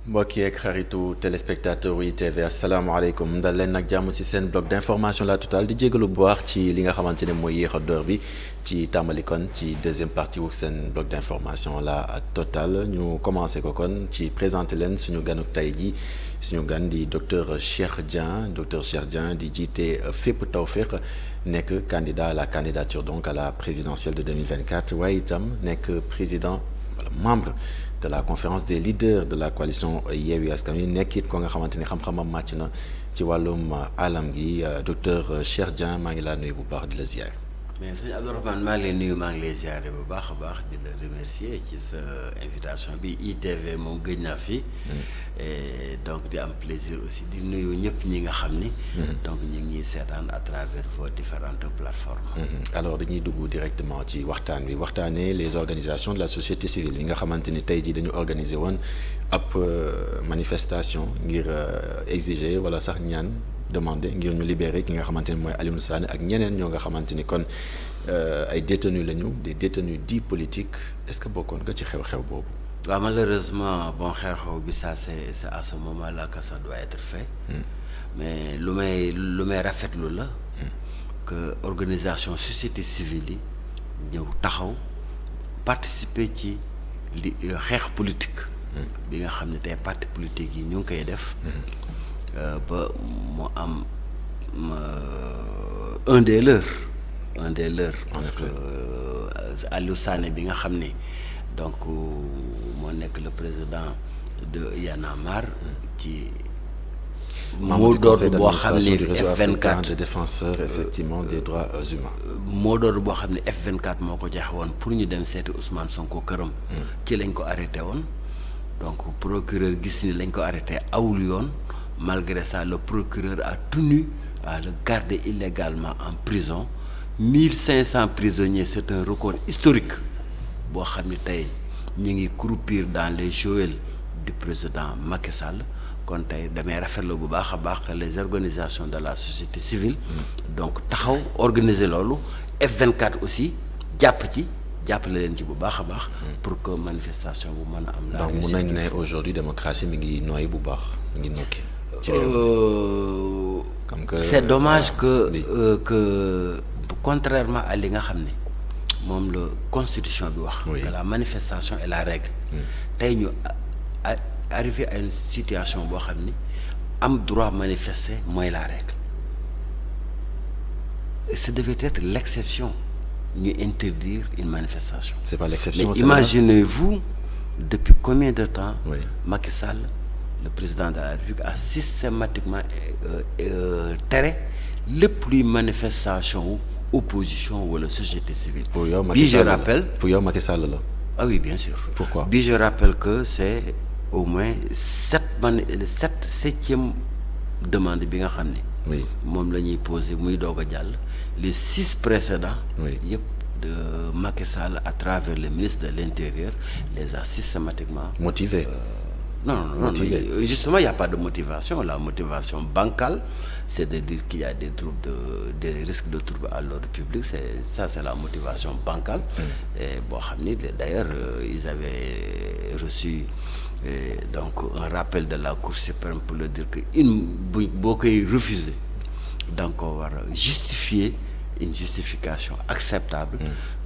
mbokk yeeg xaritu téléspectateur yi TV asalaamaaleykum dal leen nag jàmm ci seen bloc d'information La Totale di jégalu bu baax ci li nga xamante ne mooy yéex a door bi ci tàmbali kon ci deuxième partie wu seen bloc d'information La Totale ñu commencé ko kon ci présenter leen suñu ganuk tey ji suñu gan di docteur Cheikh Dieng di jiite Fépp Tawfekh nekk candidat à la candidature donc à la présidentielle de 2024 waaye itam nekk président wala membre de la conférence des leaders de la coalition Yewwi Askan Wi nekk it ko nga xamante ni xam-xamam màcc na ci wàllum alam gi docteur Cheikh Dieng maa ngi laa nuyu bu baax di la ziar. mais sëñ Abdourahmane maa ngi lay nuyu maa ngi lay ziare bu baax a baax di la remercier ci sa invitation bi ITV moom gëj naa fi. et donc di am plaisir aussi di nuyu ñëpp ñi nga xam ni. donc ñu ngi ñuy seetaan à travers vos différentes plateformes. alors dañuy dugg directement ci waxtaan wi waxtaanee les organisations de la société civile yi nga xamante ni tey jii dañu organiser woon ab manifestation ngir exiger wala sax ñaan. demandé ngir ñu libérer ki nga xamante ni mooy Alioune Sané ak ñeneen ñoo nga xamante ni kon ay détenus lañu des détenus dits politiques est-ce que bokkoon nga ci xew-xew boobu. waaw malheureusement bon xew-xew bi ça c'est à ce moment-là que ça doit être fait. mais lu may rafetlu la. que organisation société civile yi ñëw taxaw participer ci li xeex politique. bi nga xam ne tey parti politique yi ñu ngi koy def. ba mu am un des leurs parce que Aliou Sané bi nga xam ne donc moo nekk le président de Y'en a marre ci mot d'ordre boo xam ne F24 de défenseur effectivement des droits humains mot d'ordre boo xam ne F24 moo ko joxe woon pour ñu dem seeti Ousmane Sonko këram ci lañ ko arrêté woon donc procureur gis ni lañ ko arrêté awul yoon. Malgré ça, le procureur a tenu à le garder illégalement en prison 1500 prisonniers c'est un record historique boo xam ne tey ñu ngi croupir dans les geôles du président Macky Sall kon tey damay rafetlu bu baax a baax les organisations de la société civile donc taxaw organiser loolu F24 aussi jàppale leen ci bu baax a baax pour que manifestation bu mën a am la donc mun nañ ne aujourd'hui démocratie mi ngi nooyi bu baax mi ngi nokki c'est dommage que contrairement à li nga xam ne moom la constitution bi wax que la manifestation est la règle tey ñu arrivé à une situation boo xam ni am droit manifester mooy la règle ce devait être l'exception ñu interdire une manifestation. C'est pas l'exception. Mais imaginez-vous depuis combien de temps Macky Sall le président de la République a systématiquement tere lépp luy manifestation opposition wala société civile. Bi je rappelle pour yow Macky Sall la. Ah oui bien sûr. Pourquoi? Bi je rappelle que c'est au moins septième demande bi nga xam ne. Oui moom la ñuy posé muy doog a jàll les 6 précédents. yëpp de Macky Sall à travers le ministre de l'Intérieur les a systématiquement motivés. Non, justement il y a pas de motivation. La motivation bancale c'est de dire qu'il y a des risques de troubles à l'ordre public, c'est la motivation bancale. Et boo xam ni d'ailleurs ils avaient reçu donc un rappel de la Cour suprême pour leur dire que boo koy refuser da nga ko war a justifier une justification acceptable.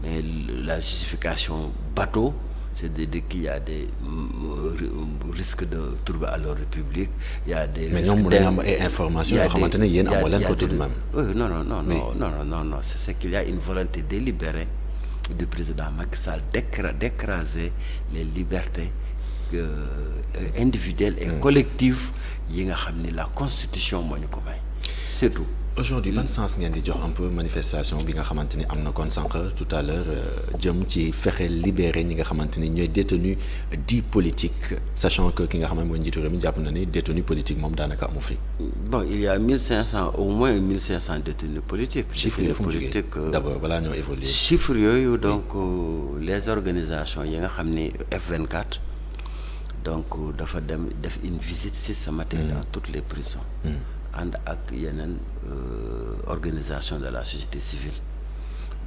Mais la justification bateau c'est de dire qu'il y a des risques de troubles à l'ordre public, il y a des mais ñoom mën nañu am ay informations yoo xamante ne yéen amoo leen ko tout de même. Non, c'est qu'il y a une volonté délibérée du président Macky Sall d'écraser les libertés individuelles et collectives yi nga xam ni la constitution moo ñu ko may surtout. Aujourd'hui ban sens ngeen di jox un peu manifestation bi nga xamante ni am na kon sànq tout à l'heure jëm ci fexe libérer ñi nga xamante ni ñooy détenus dits politiques sachant que ki nga xam ne mooy njiitu réew mi jàpp na ni détenu politique moom daanaka amu fi. Bon il y a 1500 au moins 1500 détenus politiques. chiffres yooyu fu mu jógee d'abord balaa ñoo évoluer. chiffres yooyu donc les organisations yi nga xam ni F24 donc dafa dem def une visite systématique dans toutes les prisons. ànd ak yeneen organisation de la société civile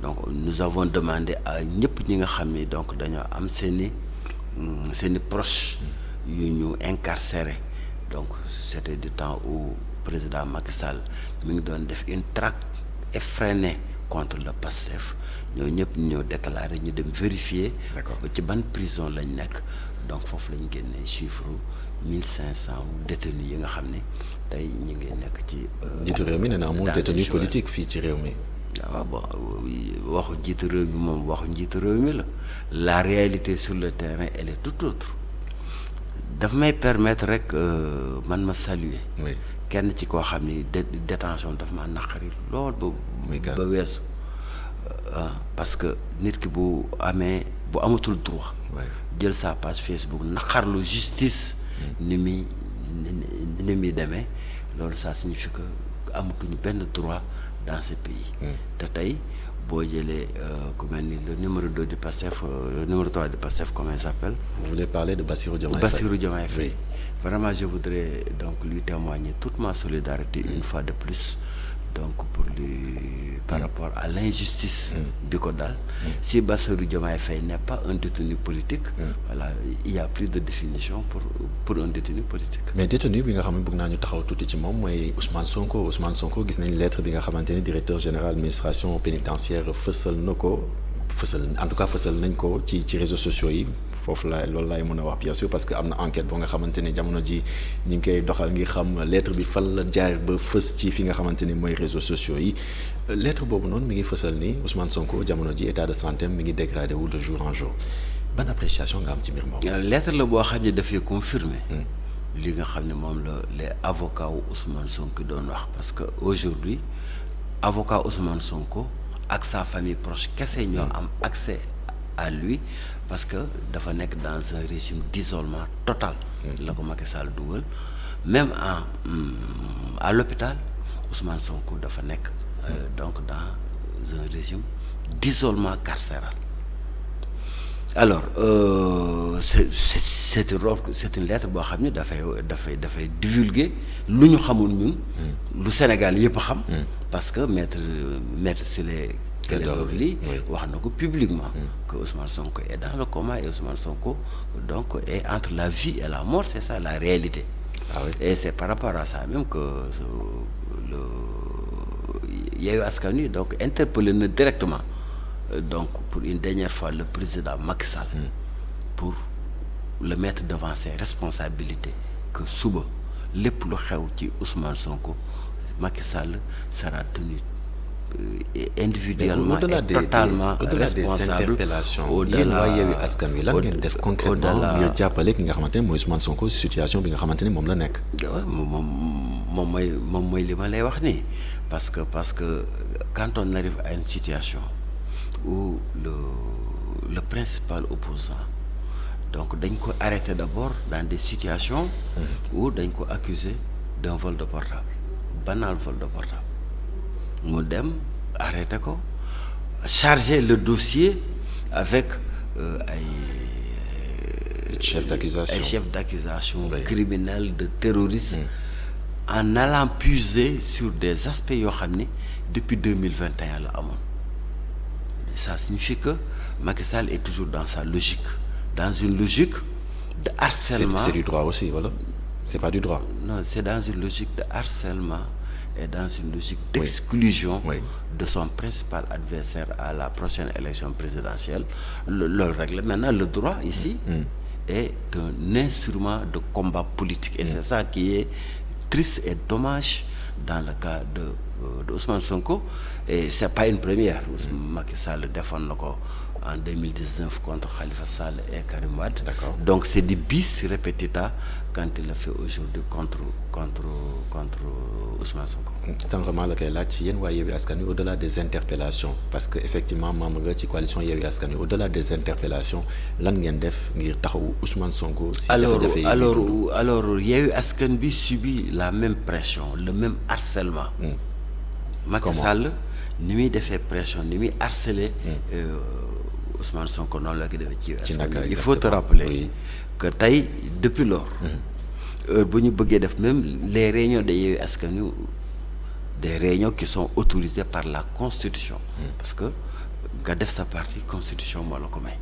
donc nous avons demandé à ñëpp ñi nga xam ni donc dañoo am seeni proches yu ñu incarcéré donc c'était du temps où président Macky Sall mi ngi doon def une traque effrénée contre le PASTEF ñoo ñëpp ñoo déclaré ñu dem vérifier ci ban prison lañ nekk donc foofu lañ génnee chiffre 1500 détenus yi nga xam ne tey ñu ngi nekk ci. njiitu réew mi nee na amul détenu politique fii ci réew mi. waaw bon waxu njiitu réew mi moom waxu njiitu réew mi la réalité sur le terrain elle est tout autre daf may permettre rek man ma saluer. kenn ci koo xam ni détention daf ma naqari lool ba weesu parce que nit ki bu amatul droit jël sa page Facebook naqarlu justice ni muy demee loolu ça signifie que amatuñu benn droit dans ce pays te tey boo jëlee ku mel ni le numéro 2 du PASTEF le numéro 3 du PASTEF comment il s'appelle. Vous voulez parler de Bassirou Diomaye Faye. Bassirou Diomaye Faye. Vraiment je voudrais donc lui témoigner toute ma solidarité une fois de plus donc pour lui par rapport à l'injustice bi ko daal si Bassirou Diomaye Faye n'est pas un détenu politique voilà il y a plus de définition pour un détenu politique. Mais détenu bi nga xam ne bëgg naa ñu taxaw tuuti ci moom mooy Ousmane Sonko gis nañ lettre bi nga xamante ne directeur général administration pénitentiaire fësal na ko en tout cas fësal nañ ko ci réseaux sociaux yi foofu loolu laay mën a wax bien sûr parce que am na enquête boo nga xamante ne jamono ji ñu ngi koy doxal ngir xam lettre bi fan la jaar ba fës ci fi nga xamante ni mooy réseaux sociaux yi lettre boobu noonu mi ngi fësal ni Ousmane Sonko jamono ji état de santé mi ngi dégradé wu de jour en jour ban appréciation nga am ci mbir moom. lettre la boo xam ne dafay confirmer li nga xam ne moom la les avocats wu Ousmane Sonko doon wax parce que aujourd'hui avocat Ousmane Sonko ak sa famille proche kese ñoo am accès à lui parce que dafa nekk dans un régime d'isolement total la ko Macky Sall dugal même à l'hôpital Ousmane Sonko dafa nekk donc dans un régime d'isolement carcéral alors c'est une lettre boo xam ne dafay divulguer lu ñu xamul ñun lu Sénégal yëpp xam parce que maître Ciré Clédor Ly wax na ko publiquement que Ousmane Sonko est dans le coma et Ousmane Sonko donc est entre la vie et la mort, c'est ça la réalité. Et c'est par rapport à ça même que le Yewwi Askan Wi donc interpellé na directement donc pour une dernière fois le président Macky Sall pour le mettre devant ses responsabilités que suba lépp lu xew ci Ousmane Sonko Macky Sall sera tenu individuellement et totalement responsable. Yéen waa Yewwi Askan Wi lan ngeen def concrètement ngir jàppale ki nga xamante ne mooy Ousmane Sonko situation bi nga xamante ne moom la nekk. moom mooy li ma lay wax nii parce que quand on arrive à une situation où le principal opposant donc dañ ko arrêter d'abord dans des situations où dañ ko accuser d'un vol de portable, banal vol de portable. Mu dem arrêté ko charger le dossier avec ay chef d'accusation criminel de terrorisme en allant puiser sur des aspects yoo xam ni depuis 2021 la amoon. Ça signifie que Macky Sall est toujours dans sa logique, dans une logique de harcèlement. C'est du droit aussi, voilà. C'est pas du droit. Non, c'est dans une logique de harcèlement et dans une logique d'exclusion de son principal adversaire à la prochaine élection présidentielle. Le règle maintenant, le droit ici est un instrument de combat politique et c'est ça qui est triste et dommage dans le cas de Ousmane Sonko. Et c'est pas une première. Macky Sall défend na ko en 2019 contre Khalifa Sall et Karim Wade. Donc c'est du bis repetita quand il a fait aujourd'hui contre Ousmane Sonko. Tendrement la koy laaj yéen waa Yewwi Askan Wi au-delà des interpellations parce que effectivement membre nga ci coalition Yewwi Askan Wi au-delà des interpellations lan ngeen def ngir taxawu Ousmane Sonko. Si jafe-jafe yi alors Yewwi Askan Wi subit la même pression, le même harcèlement. Macky Sall ni muy defee pression ni muy harceler Ousmane Sonko noonu la ko defee ci Askan Wi. Il faut te rappeler que tey depuis lors bu ñu bëggee def même les réunions de Yewwi Askan Wi des réunions qui sont autorisées par la Constitution parce que nga def sa parti Constitution moo la ko may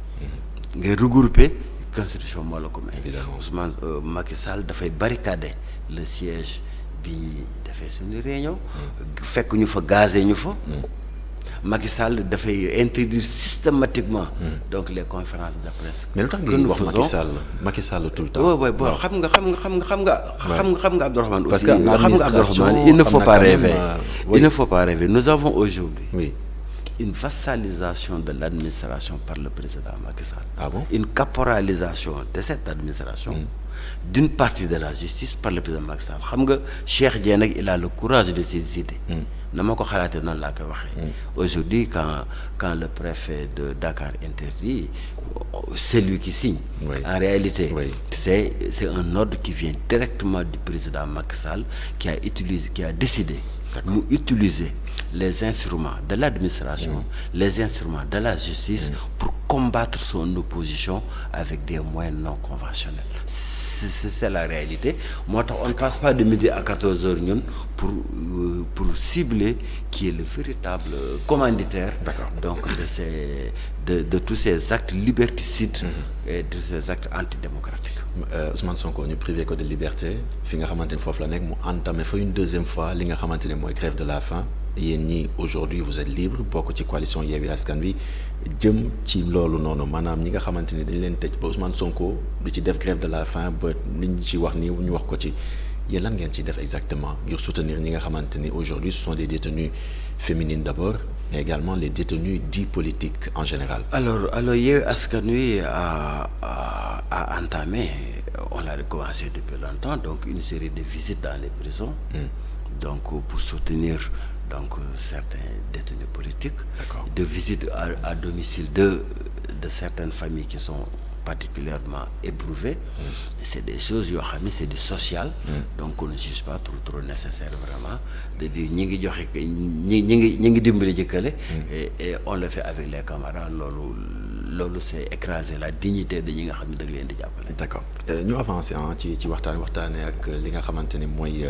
nga regrouper constitution moo la ko may. Évidemment. Ousmane Macky Sall dafay barricader le siège bi ñuy defee suñu réunion. fekk ñu fa gazé ñu fa. Macky Sall dafay interdire systématiquement. donc les conférences de presse. mais lu tax ngeen wax Macky Sall tout le temps. oui bon xam nga Abdourahmane aussi. parce que Abdourahmane il ne faut pas rêver. Il ne faut pas rêver. Nous avons aujourd'hui une vassalisation de l'administration par le président Macky Sall. Ah bon? Une caporalisation de cette administration. D'une partie de la justice par le président Macky Sall. xam nga Cheikh Dieng nag il a le courage de ses idées. na ma ko xalaatee noonu laa koy waxee. Aujourd'hui quand le préfet de Dakar interdit, c'est lui qui signe. En réalité, c'est un ordre qui vient directement du président Macky Sall qui a décidé mu utiliser les instruments de l'administration, les instruments de la justice pour combattre son opposition avec des moyens non conventionnels. C'est la réalité. Moo tax on ne passe pas de midi à 14h ñun pour cibler qui est le véritable commanditaire donc de tous ces actes liberticides et de ces actes antidémocratiques. Ousmane Sonko ñu privé ko de liberté fi nga xamante ne foofu la nekk mu entamé fa une deuxième fois li nga xamante ne mooy grève de la faim. Yéen ñi aujourd'hui vous êtes libre bokk ci coalition Yewwi Askan Wi jëm ci loolu noonu maanaam ñi nga xamante ni dañ leen tëj ba Ousmane Sonko di ci def grève de la faim ba li ñu ci wax ni ñu wax ko ci yéen lan ngeen ciy def exactement ngir soutenir ñi nga xamante ni aujourd'hui ce sont des détenues féminines d'abord mais également les détenus dits politiques en général. Alors Yewwi Askan Wi a entamé, on l'a commencé depuis longtemps, donc une série de visites dans les prisons donc pour soutenir donc certains détenus politiques, de visites à domicile de certaines familles qui sont particulièrement éprouvées. C'est des choses yoo xam ne c'est du social. Donc on ne juge pas trop nécessaire vraiment de dire ñi ngi joxe ñi ngi dimbali jëkkale et on le fait avec les camarades loolu c'est écraser la dignité de ñi nga xam ne da nga leen di jàppale. D'accord ñu avancer ci waxtaanee ak li nga xamante ni mooy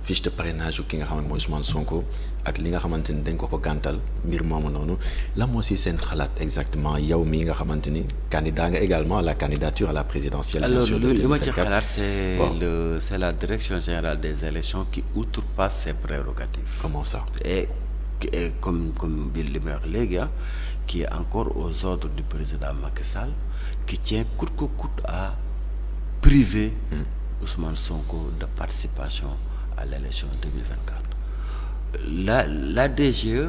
fiche de parrainage ki nga xam ne mooy Ousmane Sonko ak li nga xamante ni dañ ko gàntal mbir moomu noonu la moo si seen xalaat exactement yow mi nga xamante ni candidat nga également à la candidature à la présidentielle. Alors li ma ci xalaat c'est la direction générale des élections qui outrepasse ses prérogatives. Comment ça? Et comme li may wax léegi qui est encore aux ordres du président Macky Sall qui tient coûte que coûte à priver Ousmane Sonko de participation à l'élection 2024. La DGE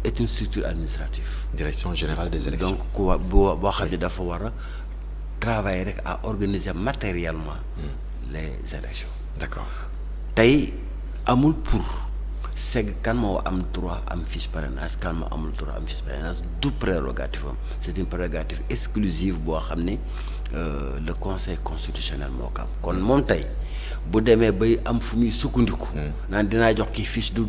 est une structure administrative. Direction générale des élections. Donc boo xam ne dafa war a travailler rek à organiser matériellement les élections. D'accord. Tey amul pour c'est kan moo am droit am fiche parrainage kan moo amul droit am fiche parrainage du prérogative am c'est une prérogative exclusive boo xam ne le conseil constitutionnel moo ko am kon moom tey bu demee bay am fu muy sukkandiku. naan dinaa jox kii fiche du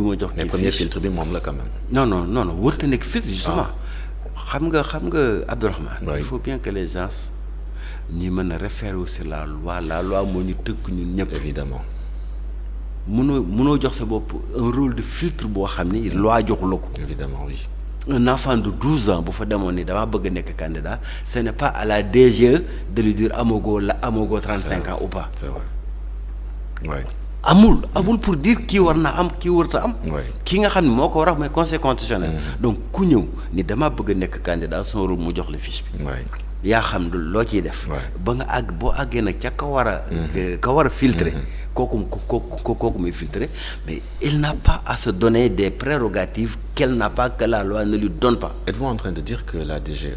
ma jox. kii fiche mais premier filtre bi moom la quand même. non wërta nekk filtre justement. xam nga Abdourahmane. il faut bien que les gens ñi mën a référer sur la loi moo ñu tënk ñun ñëpp. évidemment mënoo jox sa bopp un rôle de filtre boo xam ni loi joxu la ko. évidemment oui. Un enfant de 12 ans bu fa demoon ni dama bëgg nekk candidat ce n'est pas à la DGE de lui dire amogo 35 ans ou pas. C'est vrai. Ouais. amul pour dire kii war na am kii warta am. ki nga xam ne moo ko war a mooy conseil constitutionnel. Donc ku ñëw ni dama bëgg nekk candidat son rôle mu jox la fiche bi. yaa xam loo ciy def. ba nga àgg boo àggee nag ca ka war a filtrer. kooku muy filtrer mais il n'a pas à se donner des prérogatives qu'elle n'a pas, que la loi ne lui donne pas. Êtes-vous en train de dire que la DGE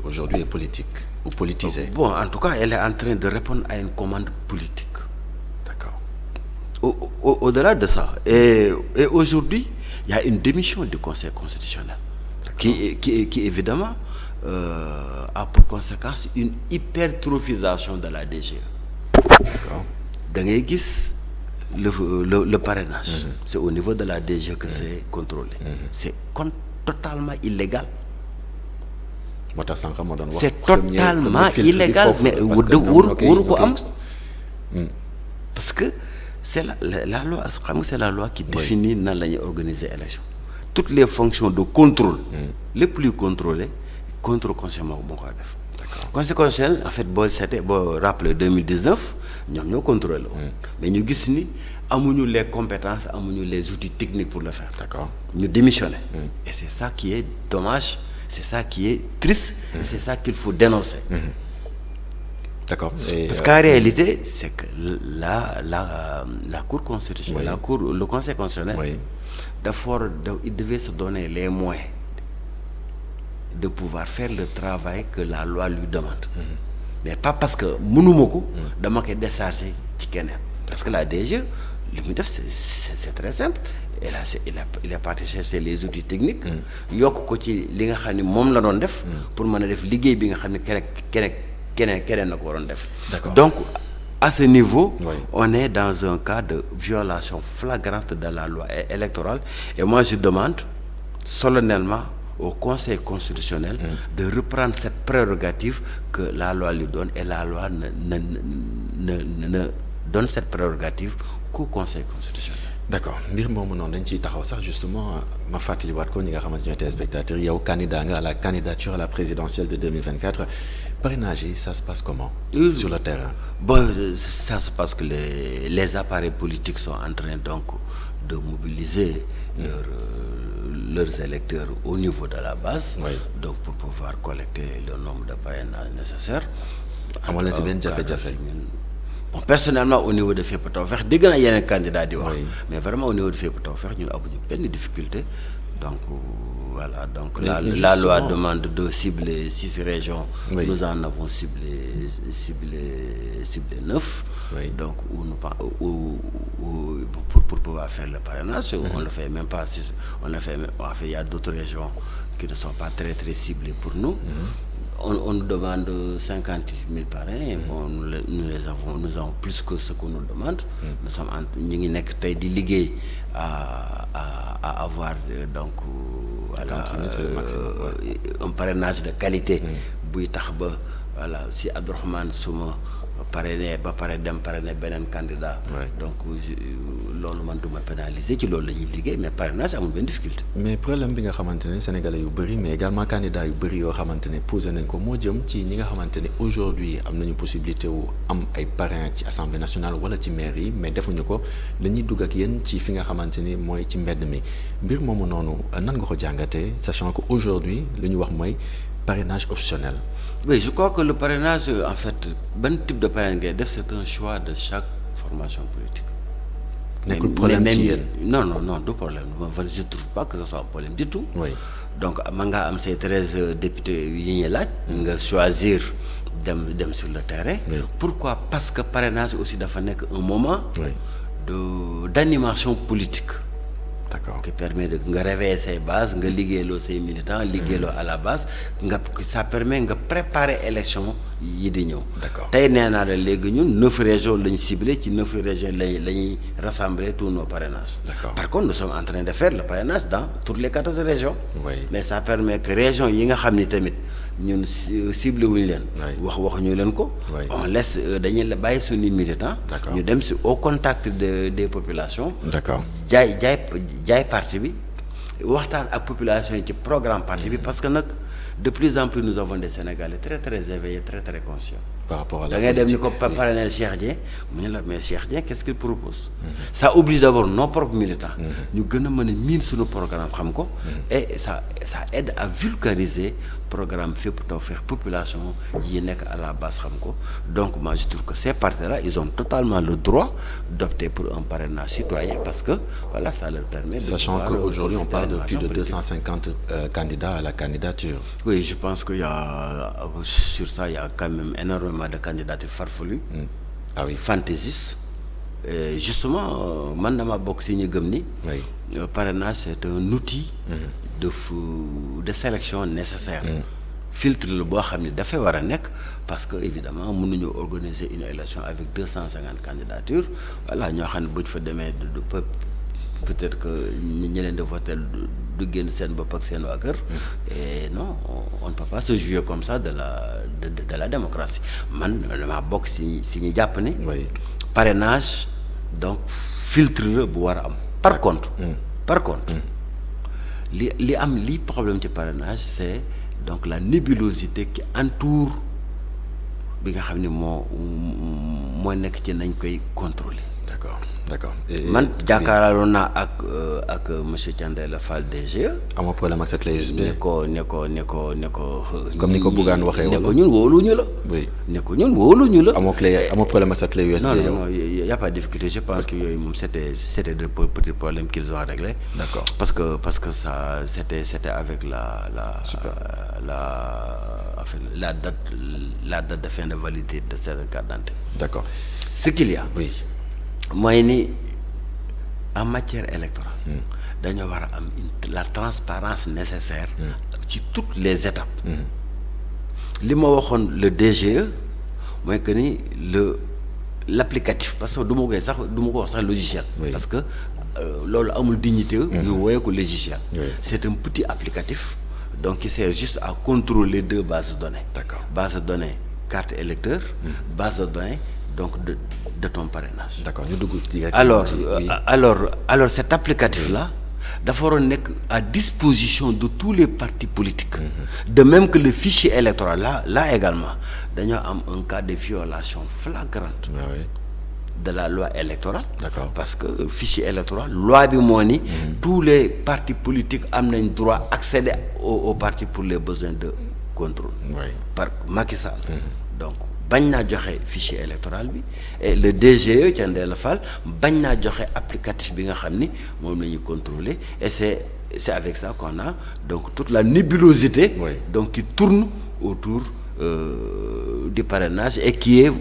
aujourd'hui est politique ou politisée? Bon, en tout cas, elle est en train de répondre à une commande politique. D'accord. Au-delà de ça, et aujourd'hui, il y a une démission du Conseil constitutionnel qui évidemment a pour conséquence une hypertrophisation de la DGE. D'accord. Da ngay gis le parrainage. C'est au niveau de la DGE que c'est contrôlé. C'est totalement illégal. C'est totalement illégal mais waru ko am parce que c'est la loi xam nga c'est la loi qui définit nan la ñuy organiser élection. Toutes les fonctions de contrôle les plus contrôlées contrôle constitutionnel moo ko def. d'accord conseil constitutionnel en fait boo rappelé 2019 ñoom ñoo contrôlé woon. mais ñu gis ni amuñu les compétences amuñu les outils techniques pour le faire. d'accord ñu démissionné. et c'est ça qui est dommage c'est ça qui est triste. et c'est ça qu'il faut dénoncer. d'accord parce qu'en réalité c'est que la cour constitutionnelle. le conseil constitutionnel. il devait se donner les moyens de pouvoir faire le travail que la loi lui demande. mais pas parce que mënuma ko. dama koy décharger ci keneen. parce que la DG li muy def c'est très simple. il est parti chercher les outils techniques. yokk ko ci li nga xam ne moom la doon def. pour mën a def liggéey bi nga xam ne keneen na ko waroon def. donc à ce niveau. on est dans un cas de violation flagrante de la loi électorale et moi je demande solennellement au Conseil constitutionnel de reprendre cette prérogative que la loi lui donne et la loi ne donne cette prérogative qu'au Conseil constitutionnel. d'accord mbir moomu noonu dañ ciy taxaw sax justement ma fàttaliwaat ko ñi nga xamante ñooy téléspectateurs yow candidat nga à la candidature à la présidentielle de 2024 parrainage yi ça se passe comment. sur le terrain. bon ça se passe que les appareils politiques sont en train donc de mobiliser leurs électeurs au niveau de la base. donc pour pouvoir collecter le nombre de parrainages nécessaires. amoon na si benn jafe-jafe. bon personnellement au niveau de Fépp Tawfekh dégg naa yeneen candidat di wax. mais vraiment au niveau de Fépp Tawfekh ñun amuñu benn difficulté donc voilà donc la loi demande de cibler 6 régions. nous en avons ciblé 9. donc pour pouvoir faire le parrainage. on le fait même pas 6 on le fait en fait il y a d'autres régions qui ne sont pas très très ciblées pour nous. On nous demande 50 000 parrains. Bon, nous avons plus que ce qu'on nous demande. Nous sommes ñu ngi nekk tey di liggéey à avoir donc voilà un parrainage de qualité. buy tax ba voilà si Abdourahmane suma parrainé ba pare dem parrainé beneen candidat. donc loolu man du ma pénaliser ci loolu la ñuy liggéey mais parrainage amul benn difficulté. mais problème bi nga xamante ne sénégalais yu bëri mais également candidats yu bëri yoo xamante ne posé nañ ko moo jëm ci ñi nga xamante ne aujourd'hui am nañu possibilité wu am ay parrains ci assemblée nationale wala ci maire yi mais defuñu ko dañuy dugg ak yéen ci fi nga xamante ni mooy ci mbedd mi mbir moomu noonu nan nga ko jàngatee sachant que aujourd'hui lu ñu wax mooy parrainage optionnel. oui je crois que le parrainage en fait ban type de parrainage ngay def c'est un choix de chaque formation politique. nekkul problème ci yéen non du problème je trouve pas que ce soit un problème du tout. donc man ngaa am say 13 députés yi ñuy laaj. nga choisir dem sur le terrain. pourquoi parce que parrainage aussi dafa nekk un moment. d'animation politique. d'accord qui permet de nga réveiller say bases nga liggéeyloo say militants liggéeyloo à la base ça permet nga préparer élection yi di ñëw. d'accord tey nee naa la léegi ñun 9 régions lañ ciblé ci 9 régions la ñuy rassembler tous nos parrainages. d'accord par contre nous sommes en train de faire le parrainage dans toutes les 14 régions. mais ça permet que régions yi nga xam ni tamit ñun ciblé wuñu leen. waxuñu leen ko. on laisse dañuy la bàyyi suñuy militants. ñu dem si au contact des populations. d'accord jaay parti bi waxtaan ak population yi ci programme parti bi parce que nag de plus en plus nous avons des Sénégalais très très éveillés très très conscients. par rapport à la da ngay dem ni ko parrainel Cheikh Dieng mu ne la mais Cheikh Dieng qu'est-ce qu'il propose. ça oblige d'abord nos propres militants. ñu gën a mën a miin suñu programme xam ko. et ça aide à vulgariser programme Fépp Tawfekh population yi nekk à la base xam ko donc moi je trouve que ces partis-là ils ont totalement le droit d'opter pour un parrainage citoyen parce que voilà ça leur permet. sachant qu'aujourd'hui on parle de plus de 250 candidats à la candidature. oui je pense que sur ça il y a quand même énormément de candidatures farfelues. ah oui fantaisistes. justement man dama bokk si ñu gëm ni. parrainage c'est un outil. de sélection nécessaire. filtre la boo xam ne dafay war a nekk parce que évidemment mënuñu organiser une élection avec 250 candidatures voilà ñoo xam ne buñ fa demee peut-être que ñi leen di voter du génn seen bopp ak seen waa kër. et non on ne peut pas se jouer comme ça de la démocratie man dama bokk si ñu jàpp ni. parrainage donc filtre la bu war a am. par contre. li problème ci parrainage c'est donc la nébulosité qui entoure bi nga xam ne moo nekk ci nañ koy contrôler. d'accord man jàkkaarloon naa ak monsieur Thiendella Fall DGE. amoo problème ak sa clé USB. ne ko. comme ni ko Bougane waxee wala ne ko ñun wóoluñu la. oui ne ko ñun wóoluñu la. amoo problème ak sa clé USB. non y a pas de difficulté je pense que yooyu moom c'était de petits problèmes qu'ils ont réglé. d'accord parce que ça c'était avec la date de fin de validité de cette carte d'identité. d'accord ce qu'il y a. oui. mooy ni en matière électorale. dañoo war a am la transparence nécessaire. ci toutes les étapes. li ma waxoon le DGE mooy que ni l'applicatif parce que du ma ko wax sax logiciel. Oui. parce que loolu amul dignité. ñu woowee ko logiciel. Oui. c'est un petit applicatif donc qui sert juste à contrôler 2 bases de données. d'accord base de données carte électeur. base de données donc de ton parrainage. d'accord ñu dugg directement alors cet applicatif là dafa waroon nekk à disposition de tous les partis politiques. de même que le fichier électoral là également dañoo am un cas de violation flagrante. oui. de la loi électorale. d'accord parce que fichier électoral loi bi moo ni. tous les partis politiques am nañ droit accéder aux partis pour les besoins de contrôle. oui. par Macky Sall. donc bañ naa joxe fichier électoral bi et le DGE Thiendella Fall bañ naa joxe applicatif bi nga xam ni moom la ñuy contrôler et c'est avec ça qu'on a donc toute la nébulosité. Oui. donc qui tourne autour du parrainage et qui est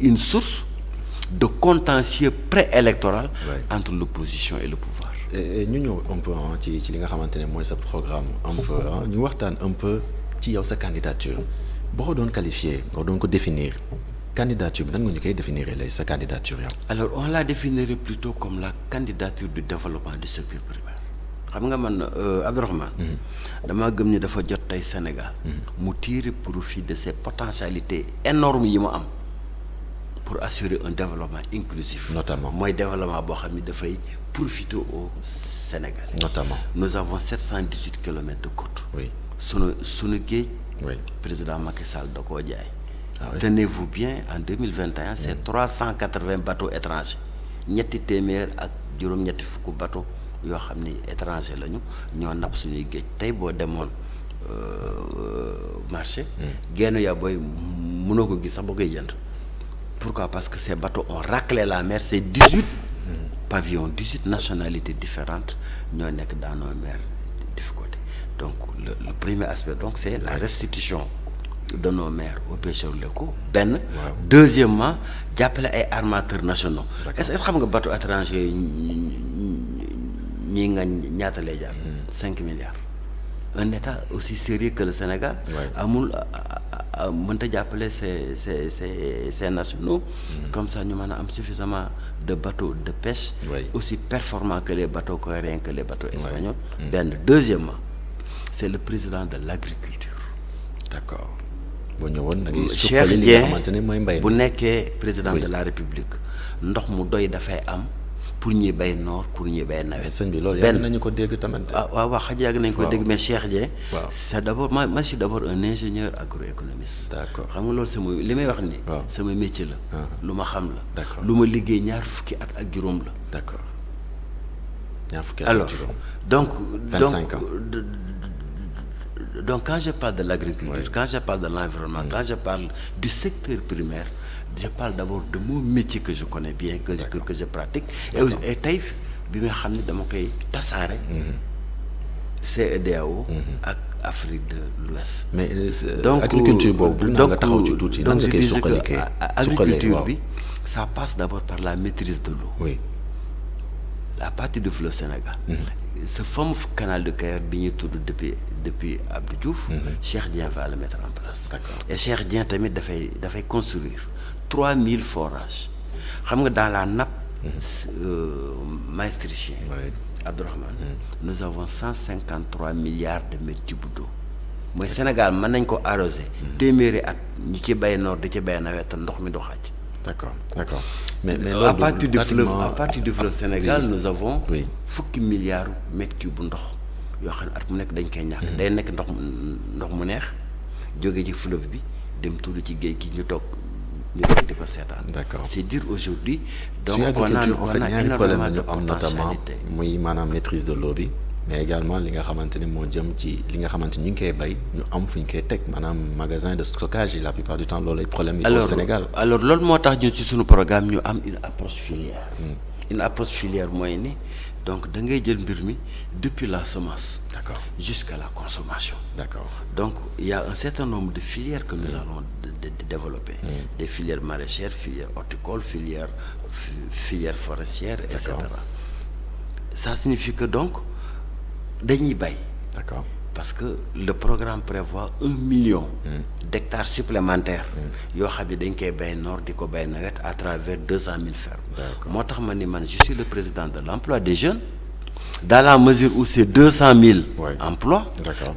une source de contentieux préélectoral. Oui. entre l'opposition et le pouvoir. ñu ñëw un peu ci li nga xamante ne mooy sa programme un peu ñu waxtaan un peu ci yow sa candidature. boo ko doon qualifier nga doon ko définir candidature bi nan nga ñu koy définir lay sa candidature yow. alors on la définirait plutôt comme la candidature du développement du secteur primaire xam nga man Abdourahmane damaa gëm ni dafa jot tey Sénégal mu tirer profit de ses potentialités énormes yi mu am pour assurer un développement inclusif. Notamment. mooy développement boo xam ni dafay profiter au Sénégal. Notamment. Nous avons 718 kilomètres de côte. Oui. sunu géej. Oui. président Macky Sall da koo jaay. Ah oui. Tenez-vous bien, en 2021 c'est 380 bateaux étrangers ñetti téeméer ak juróom-ñetti fukk bateaux yoo xam ni étranger lañu ñoo napp suñuy géej tey boo demoon marché. génn yaa booy mënoo ko gis sax ba koy jënd. Pourquoi? Parce que ces bateaux ont raclé la mer. C'est 18 pavillons, 18 nationalités différentes ñoo nekk dans nos mers du côté. Donc le premier aspect donc c'est la restitution de nos mers aux pêcheurs locaux benn. Wow. Deuxièmement jàppale ay armateurs nationaux. D'accord. Est-ce que xam nga bateau étranger ñi nga ñaata lay jaar 5 milliards. Un état aussi sérieux que le Sénégal. Ouais. amul mënta jàppale ces nationaux. Comme ça ñu mën a am suffisamment de bateaux de pêche. Ouais. aussi performants que les bateaux coréens que les bateaux espagnols. Ouais. benn. Deuxièmement c'est le président de l'agriculture. D'accord. boo ñëwoon da ngay Cheikh suqali li nga Dieng xamante ne mooy mbay bu mi. nekkee président Oui. de la République ndox mu doy dafay am pour ñuy bay noor pour ñuy bay mais nawet. sëñ bi loolu benn. yàgg nañu ko dégg tamit. waaw xaj yàgg nañ ko Waaw. dégg mais Cheikh Dieng. Waaw. c'est d'abord moi je suis d'abord un ingénieur agroéconomiste. D'accord. xam nga loolu sama li may wax ni Waaw. sama métier la. Ah. lu ma xam la. D'accord. lu ma liggéey ñaar fukki at ak juróom la. D'accord. ñaar fukki at alors juróom. donc 25 ans. Donc quand je parle de l'agriculture, Oui. quand je parle de l'environnement, quand je parle du secteur primaire, je parle d'abord de mon métier que je connais bien, que je pratique. Et tey bi nga xam ne dama koy tasaare. CEDEAO ak Afrique de l'Ouest. mais donc agriculture boobu bëgg naa nga taxaw ci tuuti nan donc nga je koy disais que suqalikee. agriculture bi ça passe d'abord par la maîtrise de l'eau. oui. La partie du fleuve Sénégal. Ce fameux canal de Kayar bi ñuy tudd depuis Abdou Diouf. Cheikh Dieng va le mettre en place. D'accord. Et Cheikh Dieng tamit dafay construire 3000 forages xam nga dans la nappe maastrichtienne. Oui. Abdourahmane nous avons 153 milliards de mètres cubes d'eau mooy Sénégal mën nañ ko arroser téeméeri at ñu ci bay noor di ci bay nawet te ndox mi du xaaj. D'accord. mais à partir du fleuve Sénégal Oui. nous avons Oui. fukki milliards mètres cubes ndox yoo xam ne at mu nekk dañ koy ñàkk. day nekk ndox mu neex jóge ci fleuve bi dem tuuti ci géej gi ñu toog ñu di ko seetaan. D'accord. c'est dire aujourd'hui donc agriculture en fait ñaari problème la ñu énormément am de notamment potentialité. muy maanaam maîtrise de l'eau bi mais également li nga xamante ni moo jëm ci li nga xamante ni ñu ngi koy bay ñu am fu ñu koy teg maanaam magasin de stockage yi la plupart du temps loolu ay problème yi au Sénégal. alors loolu moo tax ñun ci suñu programme ñu am une approche filière. une approche filière mooy ni donc da ngay jël mbir mi depuis la semence. D'accord. jusqu'à la consommation. D'accord. Donc, il y a un certain nombre de filières que nous allons développer. Des filières maraîchères, filières horticoles, filières forestières, etc. Ça signifie que donc, dañuy bay. D'accord. Parce que le programme prévoit 1 million d'hectares supplémentaires yoo xam ne dañ koy bay noor di ko bay nawet à travers 200 000 fermes. D'accord. moo tax ma ni man je suis le président de l'emploi des jeunes dans la mesure où c'est 200 000 Ouais. emplois. D'accord.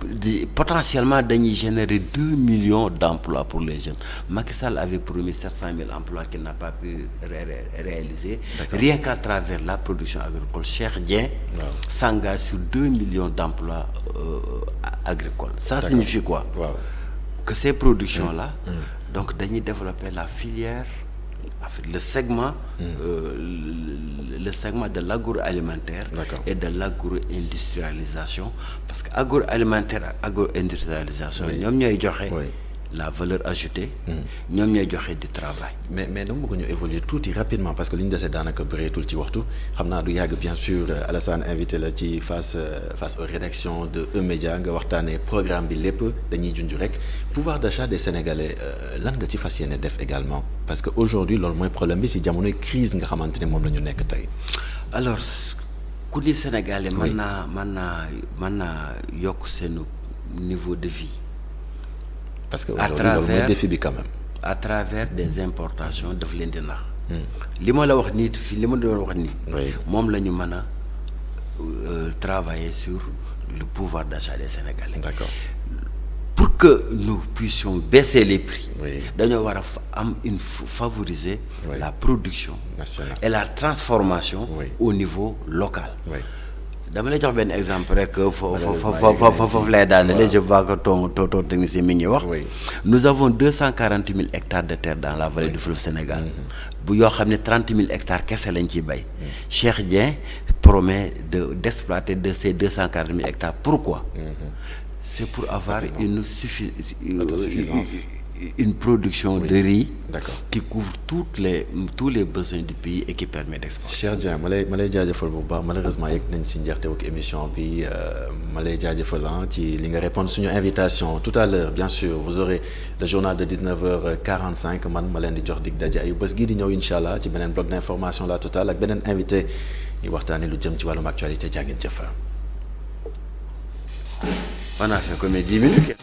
Potentiellement dañuy générer 2 millions d'emplois pour les jeunes. Macky Sall avait promis 700 000 emplois qu'il n'a pas pu réaliser. D'accord. Rien qu'à travers la production agricole. Cheikh Dieng Wow. s'engage sur 2 millions d'emplois agricoles. Ça D'accord. signifie quoi? Wow. Que ces productions-là, donc dañuy développer la filière, le segment, le segment de l'agroalimentaire. D'accord. Et de l'agro-industrialisation, parce que agroalimentaire ak agro-industrialisation ñoom ñooy joxe Oui. la valeur ajoutée, ñoom ñooy joxe du travail. mais dama bëgg ñu évoluer tuuti rapidement parce que li ñu dese daanaka bëreetul ci waxtu xam naa du yàgg bien sûr Alassane invité la ci face aux rédactions de E-Média nga waxtaanee programme bi lépp dañuy junj rek pouvoir d'achat des Sénégalais lan nga ci fas yéene def également parce que aujourd'hui loolu mooy problème bi ci jamonoy crise nga xamante ne moom la ñu nekk tey. Alors ku di Sénégalais Oui. mën naa yokk seen niveau de vie parce que à aujourd'hui loolu mooy travers- défi bi quand même. à travers des importations daf leen di nax. li ma la wax nii fii li ma doon wax nii. Oui. moom la ñu mën a travailler sur le pouvoir d'achat des Sénégalais. D'accord. Pour que nous puissions baisser les prix, Oui. dañoo war a favoriser Oui. la production National. et la transformation Oui. au niveau local. Oui. dama lay jox benn exemple rek Malheureusement, foofu lay daanele. Voilà. Je vois que ton technicien mi ngi wax. Oui. Nous avons 240 000 hectares de terre dans la vallée du fleuve Sénégal. bu yoo xam ne 30 000 hectares kese lañ ciy bay. Cheikh Dieng promet d'exploiter de ces 240 000 hectares. Pourquoi? C'est pour avoir Autosuffisance. une production de riz D'accord. qui couvre tous les besoins du pays et qui permet d'exporter. Cheikh Dieng ma lay jaajëfal bu baax malheureusement yegg nañ si njeexteelu émission bi ma lay jaajëfal ci li nga répondre suñu invitation tout à l'heure bien sûr vous aurez le journal de 19h45 man ma leen di jox dig daje ayu bés gii di ñëw incha allah ci beneen bloc d'information la totale ak beneen invité ñu waxtaanee lu jëm ci wàllum actualité jaa ngeen jëf. On a fait comme 10 minutes.